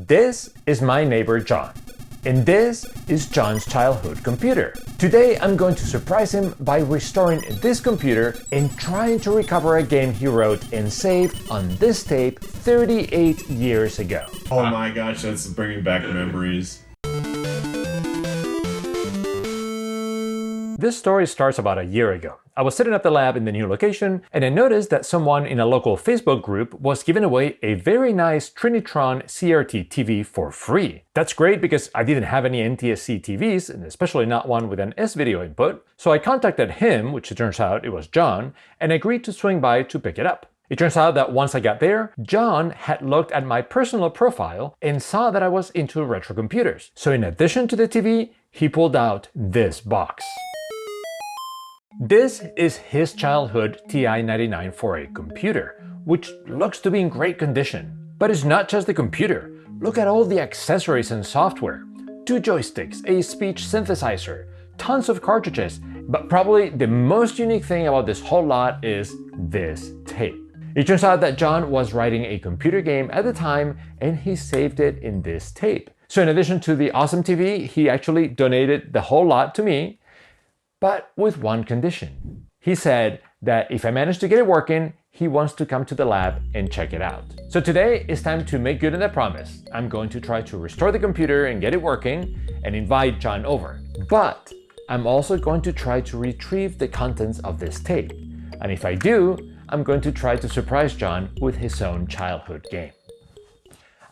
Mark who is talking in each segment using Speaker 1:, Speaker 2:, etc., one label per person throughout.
Speaker 1: This is my neighbor John, and this is John's childhood computer. Today I'm going to surprise him by restoring this computer and trying to recover a game he wrote and saved on this tape 38 years ago.
Speaker 2: Oh my gosh, that's bringing back memories.
Speaker 1: This story starts about a year ago. I was sitting at the lab in the new location, and I noticed that someone in a local Facebook group was giving away a very nice Trinitron CRT TV for free. That's great because I didn't have any NTSC TVs, and especially not one with an S-video input. So I contacted him, which it turns out it was John, and agreed to swing by to pick it up. It turns out that once I got there, John had looked at my personal profile and saw that I was into retro computers. So in addition to the TV, he pulled out this box. This is his childhood TI-99 4A computer, which looks to be in great condition. But it's not just the computer. Look at all the accessories and software. 2 joysticks, a speech synthesizer, tons of cartridges, but probably the most unique thing about this whole lot is this tape. It turns out that John was writing a computer game at the time and he saved it in this tape. So in addition to the awesome TV, he actually donated the whole lot to me, but with one condition. He said that if I manage to get it working, he wants to come to the lab and check it out. So today it's time to make good on that promise. I'm going to try to restore the computer and get it working and invite John over. But I'm also going to try to retrieve the contents of this tape. And if I do, I'm going to try to surprise John with his own childhood game.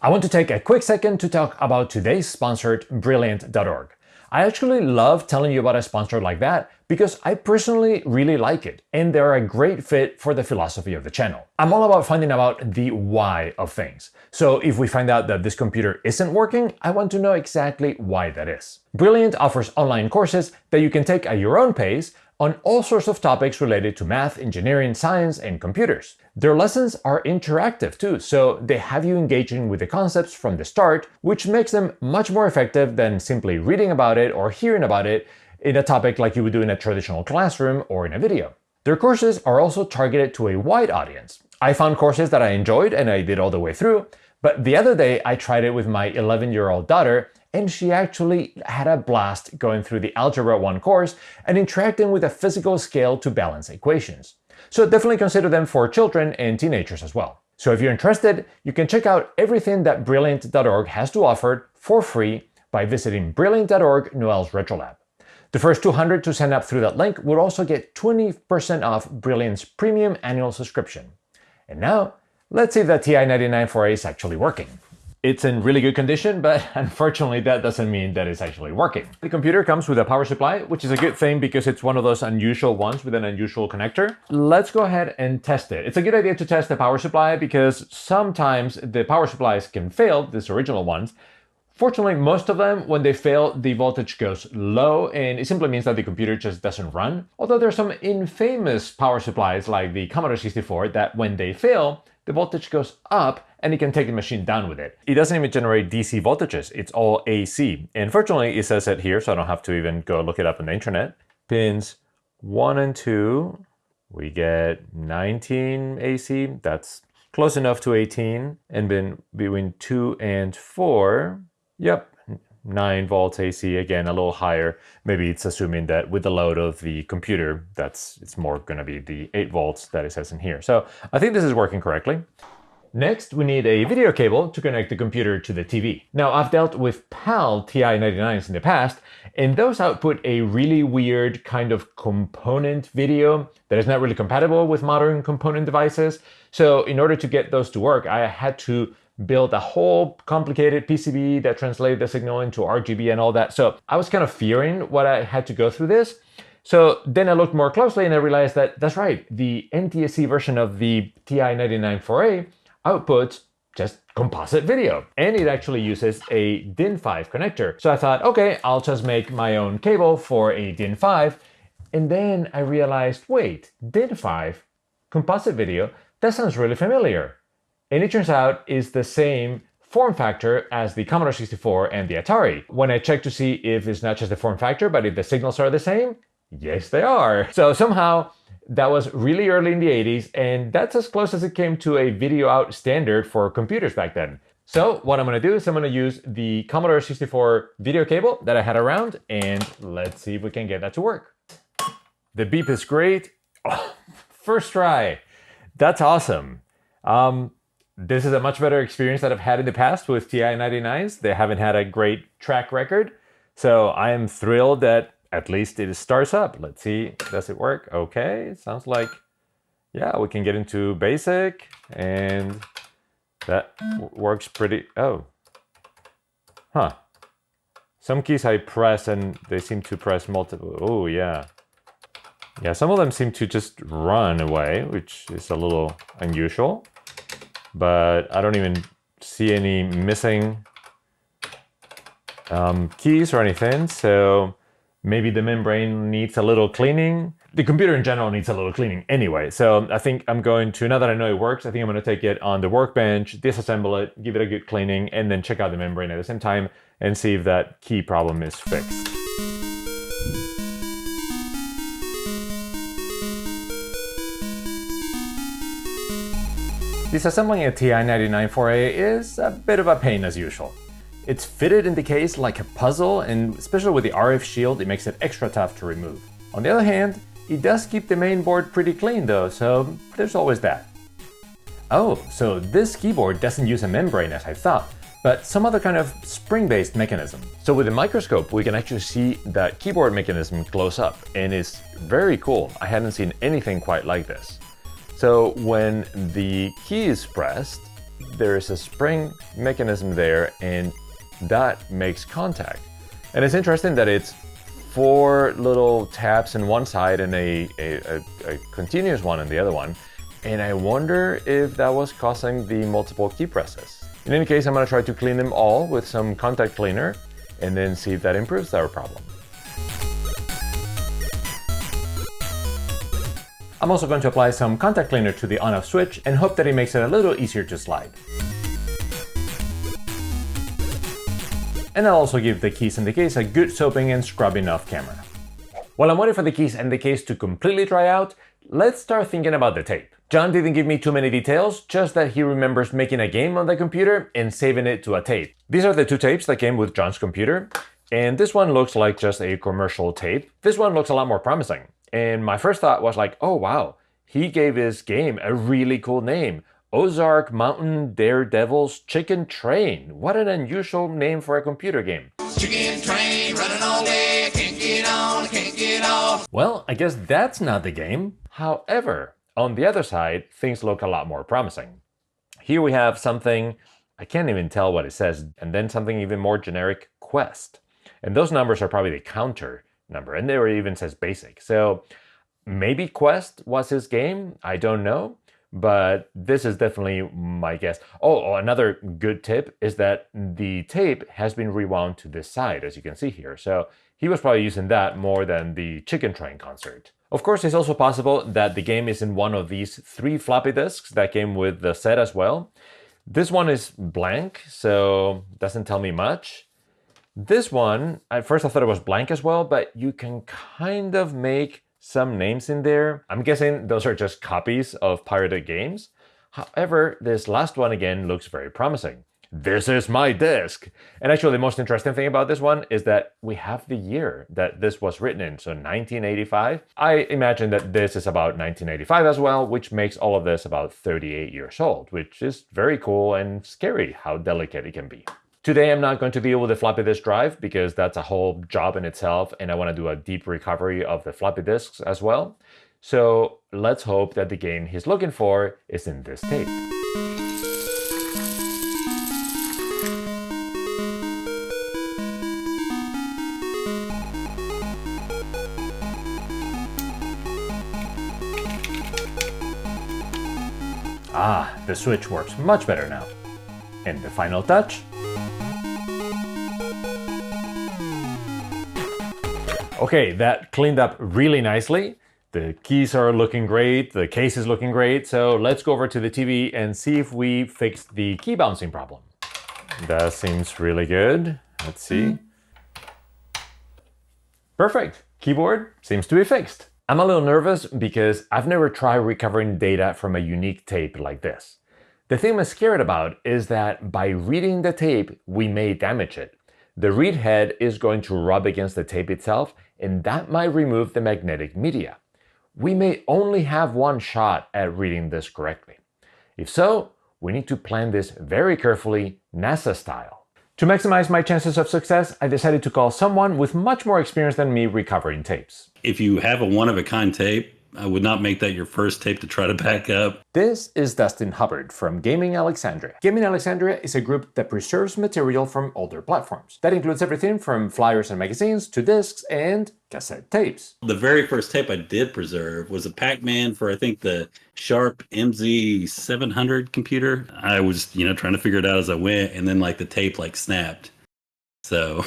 Speaker 1: I want to take a quick second to talk about today's sponsor, Brilliant.org. I actually love telling you about a sponsor like that because I personally really like it, and they're a great fit for the philosophy of the channel. I'm all about finding out the why of things. So if we find out that this computer isn't working, I want to know exactly why that is. Brilliant offers online courses that you can take at your own pace on all sorts of topics related to math, engineering, science, and computers. Their lessons are interactive too, so they have you engaging with the concepts from the start, which makes them much more effective than simply reading about it or hearing about it in a topic like you would do in a traditional classroom or in a video. Their courses are also targeted to a wide audience. I found courses that I enjoyed and I did all the way through, but the other day I tried it with my 11-year-old daughter, and she actually had a blast going through the Algebra 1 course and interacting with a physical scale to balance equations. So definitely consider them for children and teenagers as well. So if you're interested, you can check out everything that Brilliant.org has to offer for free by visiting Brilliant.org Noel's RetroLab. The first 200 to sign up through that link will also get 20% off Brilliant's premium annual subscription. And now, let's see if the TI-99 4A is actually working. It's in really good condition, but unfortunately that doesn't mean that it's actually working. The computer comes with a power supply, which is a good thing because it's one of those unusual ones with an unusual connector. Let's go ahead and test it. It's a good idea to test the power supply because sometimes the power supplies can fail, these original ones. Fortunately, most of them, when they fail, the voltage goes low and it simply means that the computer just doesn't run. Although there are some infamous power supplies like the Commodore 64 that when they fail, the voltage goes up and it can take the machine down with it. It doesn't even generate DC voltages, it's all AC. And fortunately, it says it here, so I don't have to even go look it up on the internet. Pins 1 and 2, we get 19 AC, that's close enough to 18. And then between 2 and 4, yep, 9 volts AC, again, a little higher. Maybe it's assuming that with the load of the computer, it's more gonna be the 8 volts that it says in here. So I think this is working correctly. Next, we need a video cable to connect the computer to the TV. Now, I've dealt with PAL TI-99s in the past, and those output a really weird kind of component video that is not really compatible with modern component devices. So in order to get those to work, I had to build a whole complicated PCB that translated the signal into RGB and all that. So I was kind of fearing what I had to go through this. So then I looked more closely and I realized that that's right, the NTSC version of the TI-99 4A outputs just composite video. And it actually uses a DIN5 connector. So I thought, okay, I'll just make my own cable for a DIN5. And then I realized, wait, DIN5, composite video, that sounds really familiar. And it turns out it's the same form factor as the Commodore 64 and the Atari. When I checked to see if it's not just the form factor, but if the signals are the same, yes, they are. So somehow that was really early in the 80s, and that's as close as it came to a video out standard for computers back then. So what I'm going to do is I'm going to use the Commodore 64 video cable that I had around, and let's see if we can get that to work. The beep is great. Oh, first try. That's awesome. This is a much better experience that I've had in the past with TI-99s. They haven't had a great track record. So I am thrilled that at least it starts up. Let's see, does it work? Okay, sounds like, yeah, we can get into basic, and that works pretty, oh. Huh. Some keys I press and they seem to press multiple, oh yeah. Yeah, some of them seem to just run away, which is a little unusual. But I don't even see any missing keys or anything, so maybe the membrane needs a little cleaning. The computer in general needs a little cleaning anyway, so I think I'm going to, now that I know it works, I think I'm going to take it on the workbench, disassemble it, give it a good cleaning, and then check out the membrane at the same time and see if that key problem is fixed. Disassembling a TI-99 4A is a bit of a pain as usual. It's fitted in the case like a puzzle, and especially with the RF shield, it makes it extra tough to remove. On the other hand, it does keep the main board pretty clean though, so there's always that. Oh, so this keyboard doesn't use a membrane as I thought, but some other kind of spring-based mechanism. So with a microscope, we can actually see that keyboard mechanism close up, and it's very cool. I hadn't seen anything quite like this. So when the key is pressed, there is a spring mechanism there, and that makes contact. And it's interesting that it's 4 little taps on one side and a continuous one on the other one. And I wonder if that was causing the multiple key presses. In any case, I'm going to try to clean them all with some contact cleaner and then see if that improves our problem. I'm also going to apply some contact cleaner to the on-off switch and hope that it makes it a little easier to slide. And I'll also give the keys and the case a good soaping and scrubbing off camera. While I'm waiting for the keys and the case to completely dry out, let's start thinking about the tape. John didn't give me too many details, just that he remembers making a game on the computer and saving it to a tape. These are the 2 tapes that came with John's computer, and this one looks like just a commercial tape. This one looks a lot more promising. And my first thought was like, oh wow, he gave his game a really cool name. Ozark Mountain Daredevil's Chicken Train. What an unusual name for a computer game. Chicken train running all day, can't get on, can't get off. Well, I guess that's not the game. However, on the other side, things look a lot more promising. Here we have something, I can't even tell what it says, and then something even more generic, Quest. And those numbers are probably the counter number, and there even says basic. So maybe Quest was his game, I don't know, but this is definitely my guess. Oh, another good tip is that the tape has been rewound to this side, as you can see here. So he was probably using that more than the Chicken Train concert. Of course, it's also possible that the game is in one of these 3 floppy disks that came with the set as well. This one is blank, so doesn't tell me much. This one, at first I thought it was blank as well, but you can kind of make some names in there. I'm guessing those are just copies of pirated games. However, this last one again looks very promising. This is my disk. And actually the most interesting thing about this one is that we have the year that this was written in, so 1985. I imagine that this is about 1985 as well, which makes all of this about 38 years old, which is very cool and scary how delicate it can be. Today I'm not going to deal with the floppy disk drive because that's a whole job in itself, and I want to do a deep recovery of the floppy disks as well. So let's hope that the game he's looking for is in this tape. Ah, the switch works much better now. And the final touch. Okay, that cleaned up really nicely. The keys are looking great, the case is looking great, so let's go over to the TV and see if we fixed the key bouncing problem. That seems really good. Let's see. Perfect. Keyboard seems to be fixed. I'm a little nervous because I've never tried recovering data from a unique tape like this. The thing I'm scared about is that by reading the tape, we may damage it. The read head is going to rub against the tape itself, and that might remove the magnetic media. We may only have one shot at reading this correctly. If so, we need to plan this very carefully, NASA style. To maximize my chances of success, I decided to call someone with much more experience than me recovering tapes.
Speaker 3: If you have a one-of-a-kind tape, I would not make that your first tape to try to back up.
Speaker 1: This is Dustin Hubbard from Gaming Alexandria. Gaming Alexandria is a group that preserves material from older platforms. That includes everything from flyers and magazines to discs and cassette tapes.
Speaker 3: The very first tape I did preserve was a Pac-Man for, I think, the Sharp MZ700 computer. I was, trying to figure it out as I went, and then the tape snapped. So...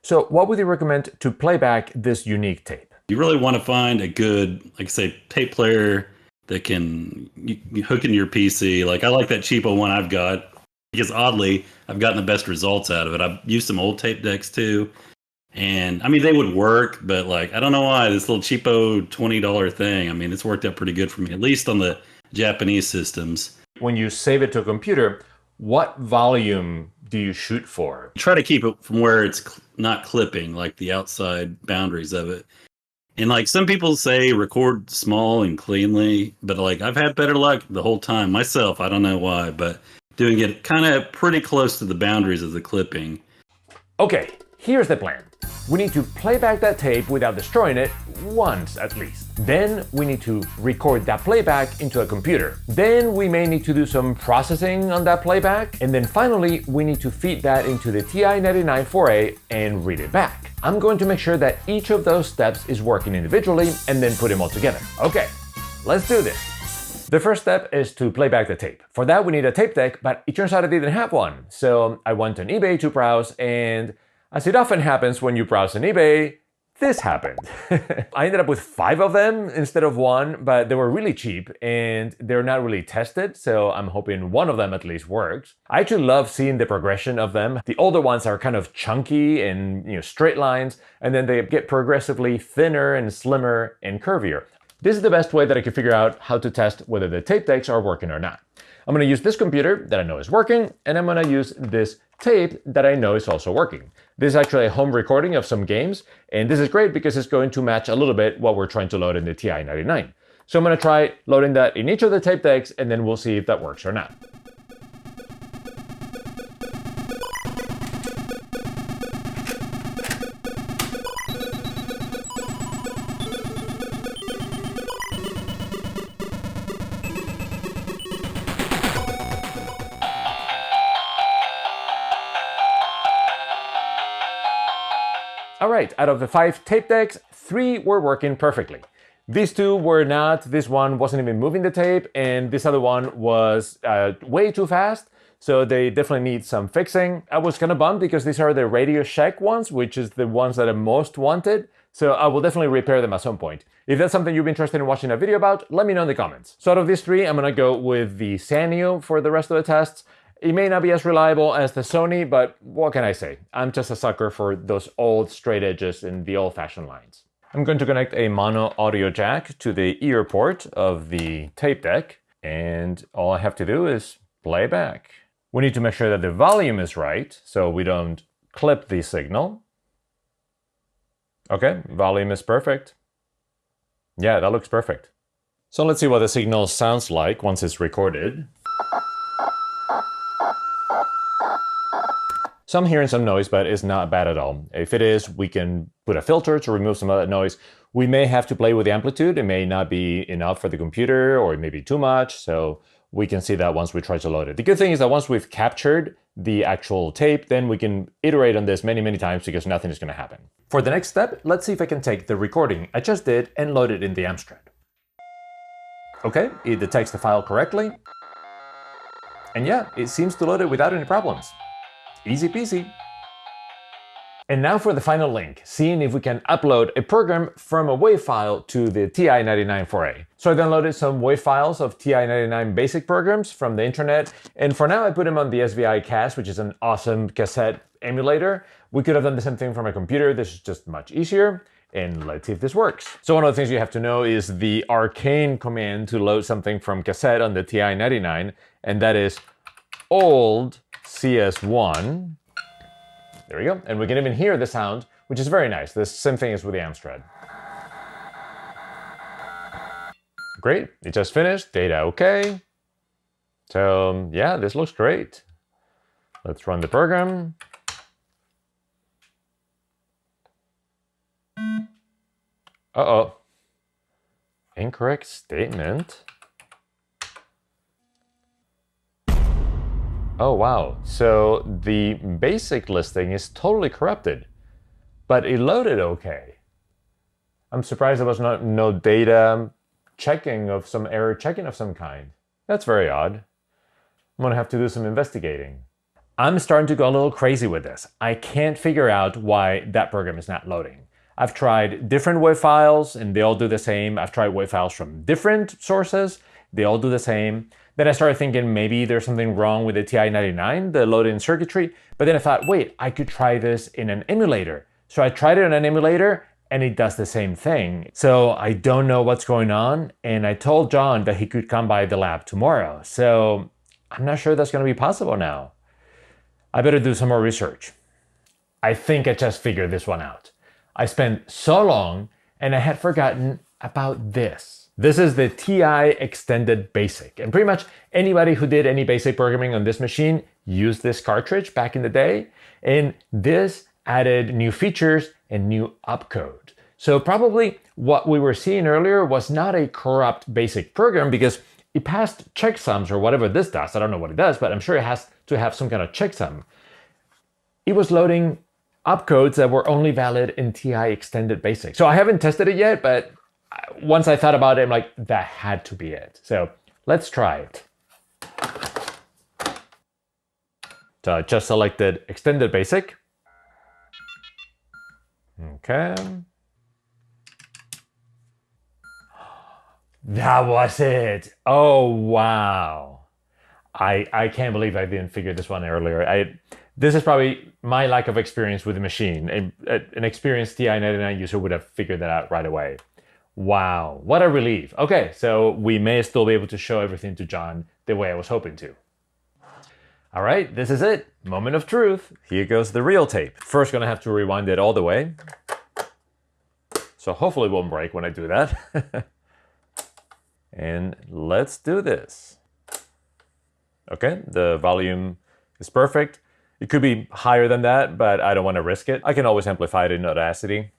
Speaker 1: So what would you recommend to play back this unique tape?
Speaker 3: You really want to find a good, tape player that can you hook into your PC. I like that cheapo one I've got because oddly, I've gotten the best results out of it. I've used some old tape decks too. And they would work, but I don't know why this little cheapo $20 thing, it's worked out pretty good for me, at least on the Japanese systems.
Speaker 1: When you save it to a computer, what volume do you shoot for?
Speaker 3: Try to keep it from where it's not clipping, the outside boundaries of it. And some people say record small and cleanly, but I've had better luck the whole time myself. I don't know why, but doing it kind of pretty close to the boundaries of the clipping.
Speaker 1: Okay, here's the plan. We need to play back that tape without destroying it once at least. Then we need to record that playback into a computer. Then we may need to do some processing on that playback. And then finally, we need to feed that into the TI-99 4A and read it back. I'm going to make sure that each of those steps is working individually and then put them all together. Okay, let's do this. The first step is to play back the tape. For that, we need a tape deck, but it turns out I didn't have one. So I went on eBay to browse, and as it often happens when you browse on eBay, this happened. I ended up with 5 of them instead of 1, but they were really cheap and they're not really tested, so I'm hoping one of them at least works. I actually love seeing the progression of them. The older ones are kind of chunky and straight lines, and then they get progressively thinner and slimmer and curvier. This is the best way that I can figure out how to test whether the tape decks are working or not. I'm going to use this computer that I know is working, and I'm going to use this tape that I know is also working. This is actually a home recording of some games, and this is great because it's going to match a little bit what we're trying to load in the TI-99. So I'm going to try loading that in each of the tape decks, and then we'll see if that works or not. All right, out of the 5 tape decks, 3 were working perfectly. These 2 were not, this one wasn't even moving the tape, and this other one was way too fast, so they definitely need some fixing. I was kind of bummed because these are the Radio Shack ones, which is the ones that I most wanted, so I will definitely repair them at some point. If that's something you'd be interested in watching a video about, let me know in the comments. So out of these 3, I'm gonna go with the Sanyo for the rest of the tests. It may not be as reliable as the Sony, but what can I say? I'm just a sucker for those old straight edges and the old-fashioned lines. I'm going to connect a mono audio jack to the ear port of the tape deck, and all I have to do is play back. We need to make sure that the volume is right, so we don't clip the signal. Okay, volume is perfect. Yeah, that looks perfect. So let's see what the signal sounds like once it's recorded. So I'm hearing some noise, but it's not bad at all. If it is, we can put a filter to remove some of that noise. We may have to play with the amplitude. It may not be enough for the computer, or it may be too much, so we can see that once we try to load it. The good thing is that once we've captured the actual tape, then we can iterate on this many, many times because nothing is going to happen. For the next step, let's see if I can take the recording I just did and load it in the Amstrad. Okay, it detects the file correctly. And yeah, it seems to load it without any problems. Easy peasy. And now for the final link, seeing if we can upload a program from a WAV file to the TI-99 4A. So I downloaded some WAV files of TI-99 basic programs from the internet, and for now I put them on the SVI Cas, which is an awesome cassette emulator. We could have done the same thing from a computer, this is just much easier. And let's see if this works. So one of the things you have to know is the arcane command to load something from cassette on the TI-99, and that is old CS1. There we go. And we can even hear the sound, which is very nice. The same thing as with the Amstrad. Great, it just finished, data okay. So yeah, this looks great. Let's run the program. Uh-oh. Incorrect statement. Oh wow, so the basic listing is totally corrupted, but it loaded okay. I'm surprised there was no data checking of some error checking of some kind. That's very odd. I'm gonna have to do some investigating. I'm starting to go a little crazy with this. I can't figure out why that program is not loading. I've tried different WAV files and they all do the same. I've tried WAV files from different sources, they all do the same. Then I started thinking maybe there's something wrong with the TI-99, the load-in circuitry. But then I thought, wait, I could try this in an emulator. So I tried it in an emulator and it does the same thing. So I don't know what's going on. And I told John that he could come by the lab tomorrow. So I'm not sure that's gonna be possible now. I better do some more research. I think I just figured this one out. I spent so long and I had forgotten about this. This is the TI Extended Basic. And pretty much anybody who did any basic programming on this machine used this cartridge back in the day. And this added new features and new opcode. So probably what we were seeing earlier was not a corrupt basic program because it passed checksums or whatever this does. I don't know what it does, but I'm sure it has to have some kind of checksum. It was loading opcodes that were only valid in TI Extended Basic. So I haven't tested it yet, but once I thought about it, I'm like, that had to be it. So let's try it. So I just selected Extended Basic. Okay. That was it. Oh, wow. I can't believe I didn't figure this one earlier. This is probably my lack of experience with the machine. An experienced TI-99 user would have figured that out right away. Wow, what a relief. Okay, so we may still be able to show everything to John the way I was hoping to. All right, this is it. Moment of truth. Here goes the real tape. First, gonna have to rewind it all the way. So hopefully it won't break when I do that. And let's do this. Okay, the volume is perfect. It could be higher than that, but I don't want to risk it. I can always amplify it in Audacity.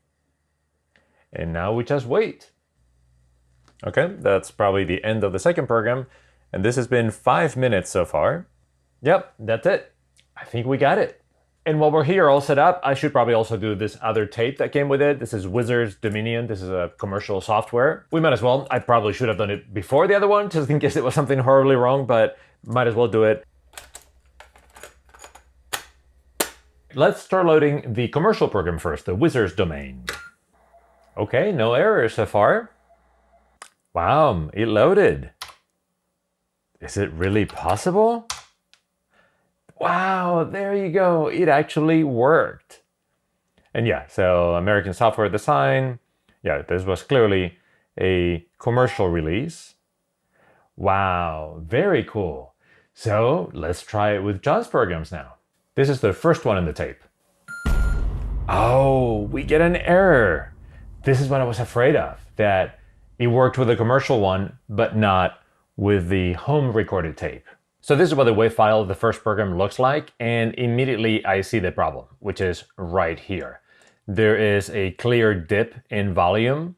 Speaker 1: And now we just wait. Okay, that's probably the end of the second program. And this has been 5 minutes so far. Yep, that's it. I think we got it. And while we're here all set up, I should probably also do this other tape that came with it. This is Wizard's Dominion. This is a commercial software. We might as well. I probably should have done it before the other one, just in case it was something horribly wrong, but might as well do it. Let's start loading the commercial program first, the Wizard's Domain. Okay, no errors so far. Wow, it loaded. Is it really possible? Wow, there you go. It actually worked. And yeah, so American Software Design. Yeah, this was clearly a commercial release. Wow, very cool. So let's try it with John's programs now. This is the first one in the tape. Oh, we get an error. This is what I was afraid of, that it worked with the commercial one, but not with the home recorded tape. So this is what the WAV file of the first program looks like, and immediately I see the problem, which is right here. There is a clear dip in volume,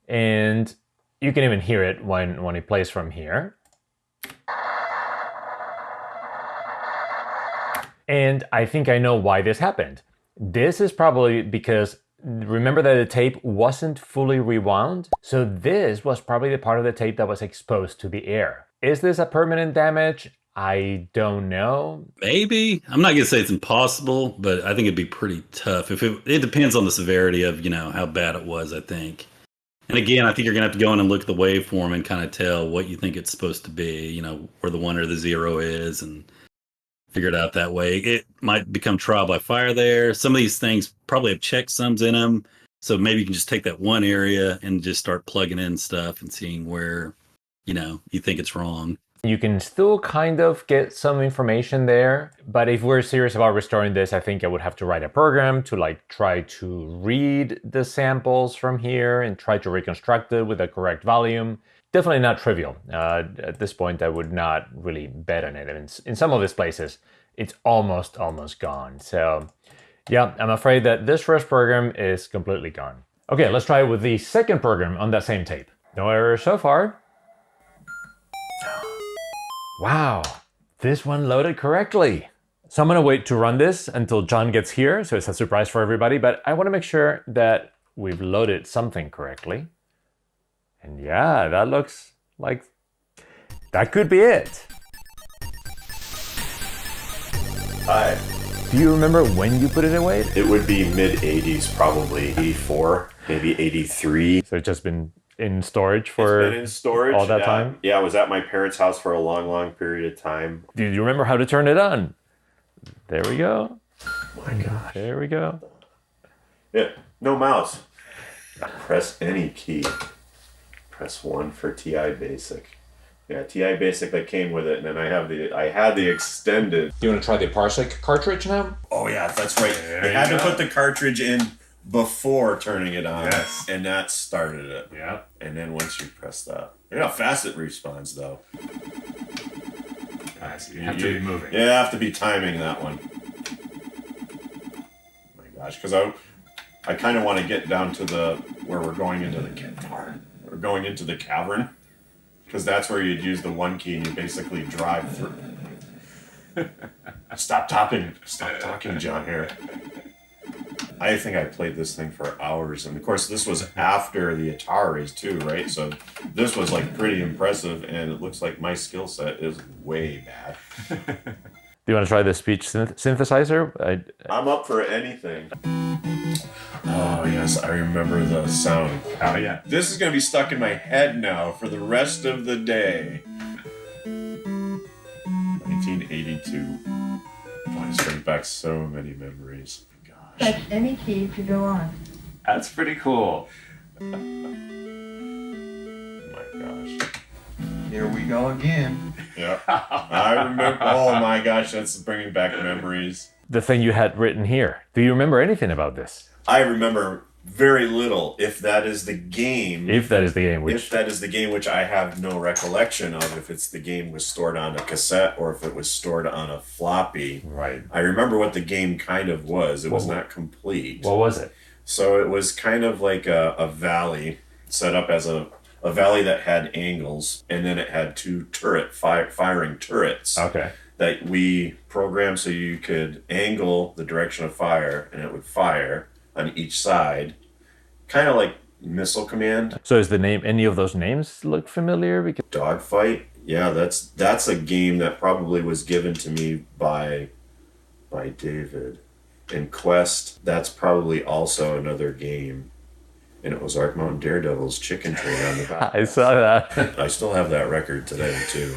Speaker 1: and you can even hear it when it plays from here. And I think I know why this happened. This is probably because, remember that the tape wasn't fully rewound? So this was probably the part of the tape that was exposed to the air. Is this a permanent damage? I don't know.
Speaker 3: Maybe. I'm not gonna say it's impossible, but I think it'd be pretty tough. It depends on the severity of, how bad it was, I think. And again, I think you're gonna have to go in and look at the waveform and kind of tell what you think it's supposed to be, where the 1 or the 0 is, and figure it out that way. It might become trial by fire there. Some of these things probably have checksums in them, So maybe you can just take that one area and just start plugging in stuff and seeing where, you think it's wrong.
Speaker 1: You can still kind of get some information there, but if we're serious about restoring this, I think I would have to write a program to like try to read the samples from here and try to reconstruct it with the correct volume. Definitely not trivial. At this point, I would not really bet on it. I mean, in some of these places, it's almost gone. So yeah, I'm afraid that this first program is completely gone. Okay, let's try it with the second program on that same tape. No errors so far. Wow, this one loaded correctly. So I'm gonna wait to run this until John gets here, so it's a surprise for everybody, but I wanna make sure that we've loaded something correctly. And yeah, that looks like that could be it.
Speaker 4: Hi.
Speaker 1: Do you remember when you put it away?
Speaker 4: It would be mid-80s, probably 84, maybe 83.
Speaker 1: So it's just been in storage for
Speaker 4: It's been in storage
Speaker 1: all that time?
Speaker 4: Yeah, I was at my parents' house for a long period of time.
Speaker 1: Do you remember how to turn it on? There we go.
Speaker 4: My gosh.
Speaker 1: There we go.
Speaker 4: Yeah, no mouse. Press any key. Press 1 for TI Basic. Yeah, TI Basic that came with it, and then I had the extended.
Speaker 1: Do you want to try the Parsec cartridge now?
Speaker 4: Oh yeah, that's right. They had to put the cartridge in before turning it on.
Speaker 2: Yes.
Speaker 4: And that started it.
Speaker 2: Yeah.
Speaker 4: And then once you press that, look how fast it responds though.
Speaker 2: So you have to be moving.
Speaker 4: You have to be timing that one. Oh my gosh, because I kind of want to get down to where we're going into the guitar. We're going into the cavern. Because that's where you'd use the one key and you basically drive through. Stop talking, John, here. I think I played this thing for hours. And of course, this was after the Ataris too, right? So this was like pretty impressive. And it looks like my skill set is way bad.
Speaker 1: Do you want to try the speech synthesizer?
Speaker 4: I'm up for anything. Oh, yes, I remember the sound.
Speaker 2: Oh, yeah.
Speaker 4: This is going to be stuck in my head now for the rest of the day. 1982. Boy, this brings back so many memories. Oh, gosh.
Speaker 5: Touch any key to go on.
Speaker 2: That's pretty cool.
Speaker 4: Oh, my gosh.
Speaker 6: Here we go again.
Speaker 4: Yeah. I remember. Oh, my gosh, that's bringing back memories.
Speaker 1: The thing you had written here. Do you remember anything about this?
Speaker 4: I remember very little, if that is the game.
Speaker 1: If that is the game,
Speaker 4: If that is the game, which I have no recollection of, if it's the game was stored on a cassette or if it was stored on a floppy.
Speaker 1: Right.
Speaker 4: I remember what the game kind of was. It was not complete.
Speaker 1: What was it?
Speaker 4: So it was kind of like a valley set up as a valley that had angles, and then it had two firing turrets.
Speaker 1: Okay.
Speaker 4: That we programmed so you could angle the direction of fire and it would fire on each side, kind of like Missile Command.
Speaker 1: So is the name, any of those names look familiar? Because
Speaker 4: Dogfight, yeah, that's a game that probably was given to me by David. And Quest, that's probably also another game. And it was Arc Mountain Daredevil's Chicken Train on the back.
Speaker 1: I saw that.
Speaker 4: I still have that record today too.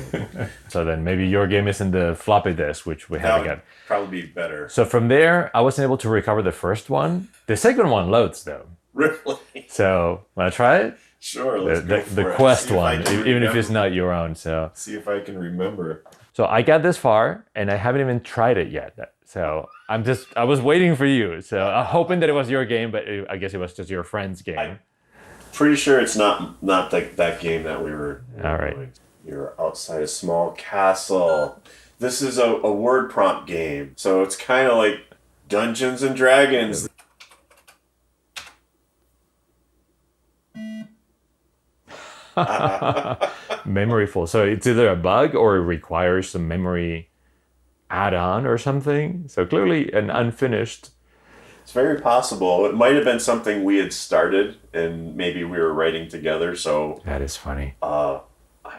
Speaker 1: So then maybe your game is in the floppy disk, which we
Speaker 4: That
Speaker 1: haven't
Speaker 4: would
Speaker 1: got.
Speaker 4: probably be better.
Speaker 1: So from there, I wasn't able to recover the first one. The second one loads though.
Speaker 4: Really?
Speaker 1: So wanna try it?
Speaker 4: Sure, let's go for
Speaker 1: The
Speaker 4: it.
Speaker 1: Quest
Speaker 4: See if I
Speaker 1: one,
Speaker 4: can
Speaker 1: even if it's
Speaker 4: remember.
Speaker 1: not your own. So
Speaker 4: See if I can remember.
Speaker 1: So I got this far and I haven't even tried it yet. So I was waiting for you. So I'm hoping that it was your game, but I guess it was just your friend's game.
Speaker 4: Pretty sure it's not that game that we were.
Speaker 1: All right.
Speaker 4: Doing. You're outside a small castle. This is a word prompt game, so it's kind of like Dungeons and Dragons.
Speaker 1: Memory full. So it's either a bug or it requires some memory add-on or something. So clearly an unfinished.
Speaker 4: It's very possible. It might have been something we had started and maybe we were writing together. So
Speaker 1: That is funny.
Speaker 4: I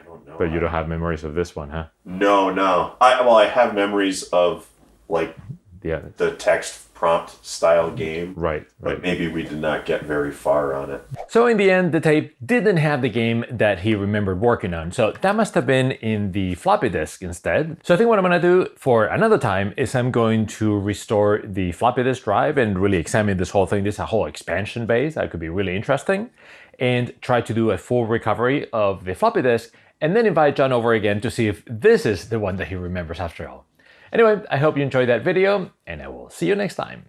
Speaker 4: don't know.
Speaker 1: But you don't have memories of this one, huh?
Speaker 4: No. I have memories of like
Speaker 1: Yeah.
Speaker 4: the text prompt style game.
Speaker 1: Right.
Speaker 4: But maybe we did not get very far on it.
Speaker 1: So in the end, the tape didn't have the game that he remembered working on. So that must have been in the floppy disk instead. So I think what I'm going to do for another time is I'm going to restore the floppy disk drive and really examine this whole thing. This is a whole expansion base. That could be really interesting. And try to do a full recovery of the floppy disk and then invite John over again to see if this is the one that he remembers after all. Anyway, I hope you enjoyed that video and I will see you next time.